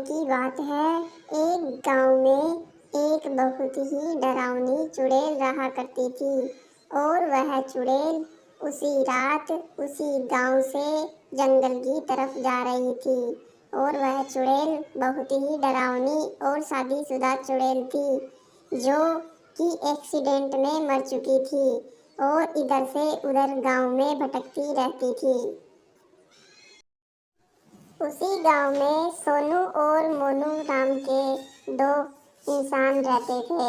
की बात है, एक गांव में एक बहुत ही डरावनी चुड़ैल रहा करती थी और वह चुड़ैल उसी रात उसी गांव से जंगल की तरफ जा रही थी। और वह चुड़ैल बहुत ही डरावनी और शादीशुदा चुड़ैल थी जो कि एक्सीडेंट में मर चुकी थी और इधर से उधर गांव में भटकती रहती थी। उसी गांव में सोनू और मोनू नाम के दो इंसान रहते थे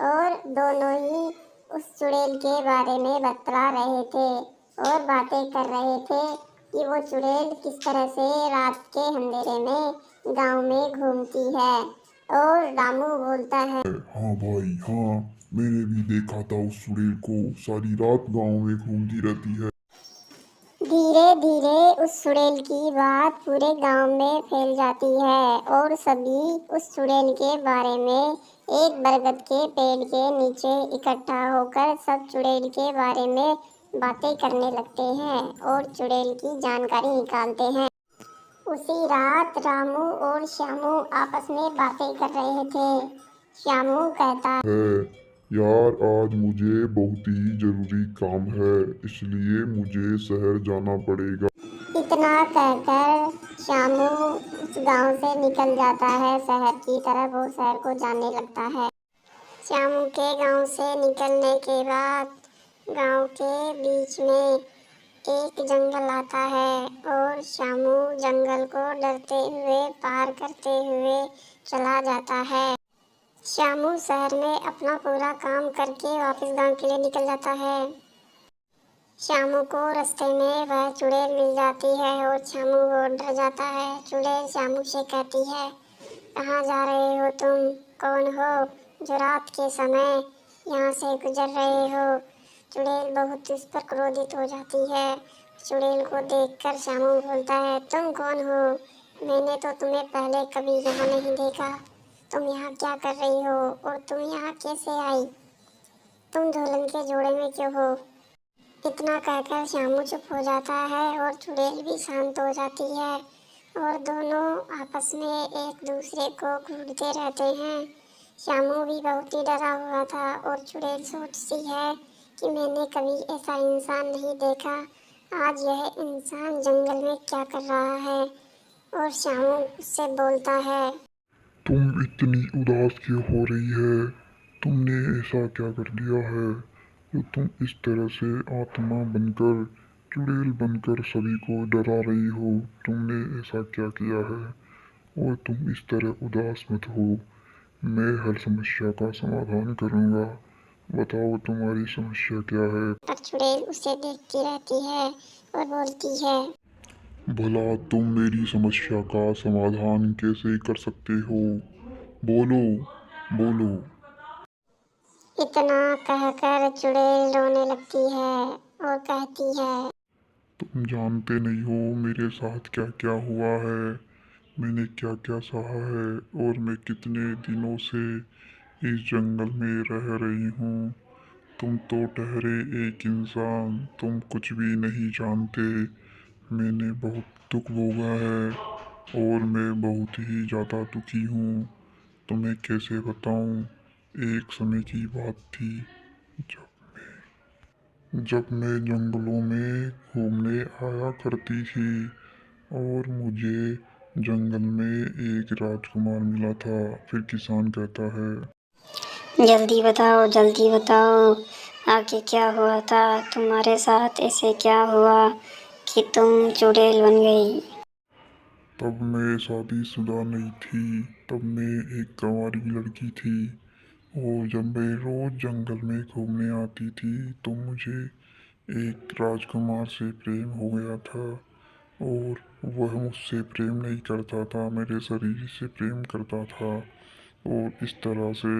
और दोनों ही उस चुड़ैल के बारे में बतला रहे थे और बातें कर रहे थे कि वो चुड़ैल किस तरह से रात के अंधेरे में गांव में घूमती है। और रामू बोलता है, हाँ भाई हाँ, मैंने भी देखा था उस चुड़ैल को, सारी रात गांव में घूमती रहती है। धीरे धीरे उस चुड़ैल की बात पूरे गांव में फैल जाती है और सभी उस चुड़ैल के बारे में एक बरगद के पेड़ के नीचे इकट्ठा होकर सब चुड़ैल के बारे में बातें करने लगते हैं और चुड़ैल की जानकारी निकालते हैं। उसी रात रामू और श्यामू आपस में बातें कर रहे थे। श्यामू कहता है यार, आज मुझे बहुत ही जरूरी काम है, इसलिए मुझे शहर जाना पड़ेगा। इतना कहकर श्यामू उस गांव से निकल जाता है शहर की तरफ। वो शहर को जाने लगता है। श्यामू के गांव से निकलने के बाद गांव के बीच में एक जंगल आता है और श्यामू जंगल को डरते हुए पार करते हुए चला जाता है। श्यामू शहर में अपना पूरा काम करके वापस गांव के लिए निकल जाता है। श्यामू को रास्ते में वह चुड़ैल मिल जाती है और श्यामू वो डर जाता है। चुड़ैल श्यामू से कहती है, कहाँ जा रहे हो तुम? कौन हो जो रात के समय यहाँ से गुजर रहे हो? चुड़ैल बहुत उस पर क्रोधित हो जाती है। चुड़ैल को देखकर श्यामू बोलता है, तुम कौन हो? मैंने तो तुम्हें पहले कभी यहाँ नहीं देखा। तुम यहाँ क्या कर रही हो और तुम यहाँ कैसे आई? तुम झोलन के जोड़े में क्यों हो? इतना कहकर श्यामू चुप हो जाता है और चुड़ैल भी शांत हो जाती है और दोनों आपस में एक दूसरे को घूरते रहते हैं। श्यामू भी बहुत ही डरा हुआ था और चुड़ैल सोचती है कि मैंने कभी ऐसा इंसान नहीं देखा, आज यह इंसान जंगल में क्या कर रहा है। और श्यामू उससे बोलता है, तुम इतनी उदास क्यों हो रही है? तुमने ऐसा क्या कर दिया है जो तुम इस तरह से आत्मा बनकर, चुड़ैल बनकर सभी को डरा रही हो? तुमने ऐसा क्या किया है और तुम इस तरह उदास मत हो। मैं हर समस्या का समाधान करूंगा। बताओ तुम्हारी समस्या क्या है? पर चुड़ैल उसे देखती रहती है और बोलती है, भला तुम मेरी समस्या का समाधान कैसे कर सकते हो? बोलो बोलो। इतना कहकर चुड़ैल रोने लगती है और कहती है, तुम जानते नहीं हो मेरे साथ क्या क्या हुआ है, मैंने क्या क्या सहा है और मैं कितने दिनों से इस जंगल में रह रही हूँ। तुम तो ठहरे एक इंसान, तुम कुछ भी नहीं जानते। मैंने बहुत दुख भोगा है और मैं बहुत ही ज़्यादा दुखी हूँ। तुम्हें कैसे बताऊँ? एक समय की बात थी जब मैं जंगलों में घूमने आया करती थी और मुझे जंगल में एक राजकुमार मिला था। फिर किसान कहता है, जल्दी बताओ आगे क्या हुआ था? तुम्हारे साथ ऐसे क्या हुआ कि तुम चुड़ैल बन गई? तब मैं शादीशुदा नहीं थी, तब मैं एक गंवारी लड़की थी और जब मैं रोज़ जंगल में घूमने आती थी तो मुझे एक राजकुमार से प्रेम हो गया था और वह मुझसे प्रेम नहीं करता था, मेरे शरीर से प्रेम करता था। और इस तरह से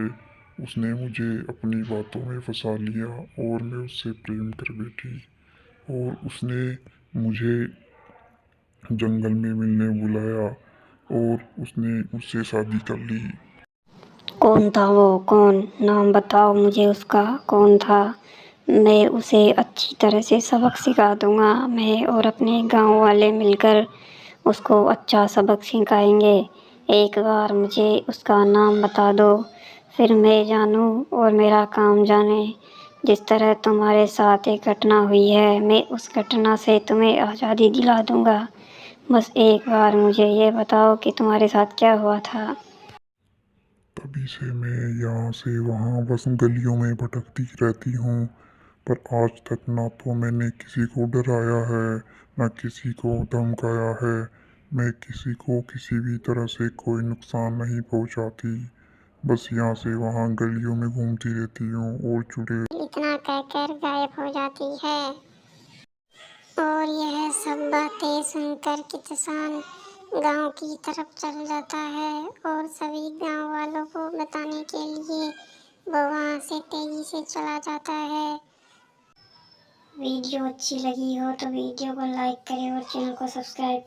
उसने मुझे अपनी बातों में फंसा लिया और मैं उससे प्रेम कर बैठी और उसने मुझे जंगल में मिलने बुलाया और उसने मुझसे शादी कर ली। कौन था वो? कौन? नाम बताओ मुझे उसका, कौन था? मैं उसे अच्छी तरह से सबक सिखा दूंगा। मैं और अपने गांव वाले मिलकर उसको अच्छा सबक सिखाएंगे। एक बार मुझे उसका नाम बता दो, फिर मैं जानूं और मेरा काम जाने। जिस तरह तुम्हारे साथ एक घटना हुई है, मैं उस घटना से तुम्हें आज़ादी दिला दूंगा। बस एक बार मुझे ये बताओ कि तुम्हारे साथ क्या हुआ था। तभी से मैं यहाँ से वहाँ बस गलियों में भटकती रहती हूँ, पर आज तक ना तो मैंने किसी को डराया है, ना किसी को धमकाया है। मैं किसी को किसी भी तरह से कोई नुकसान नहीं पहुँचाती। बस यहाँ से वहाँ गलियों में घूमती रहती हूँ और चुड़ैल इतना कहकर गायब हो जाती है। और यह सब बातें सुनकर किसान गांव की तरफ चल जाता है और सभी गांव वालों को बताने के लिए वो वहां से तेजी से चला जाता है। वीडियो अच्छी लगी हो तो वीडियो को लाइक करें और चैनल को सब्सक्राइब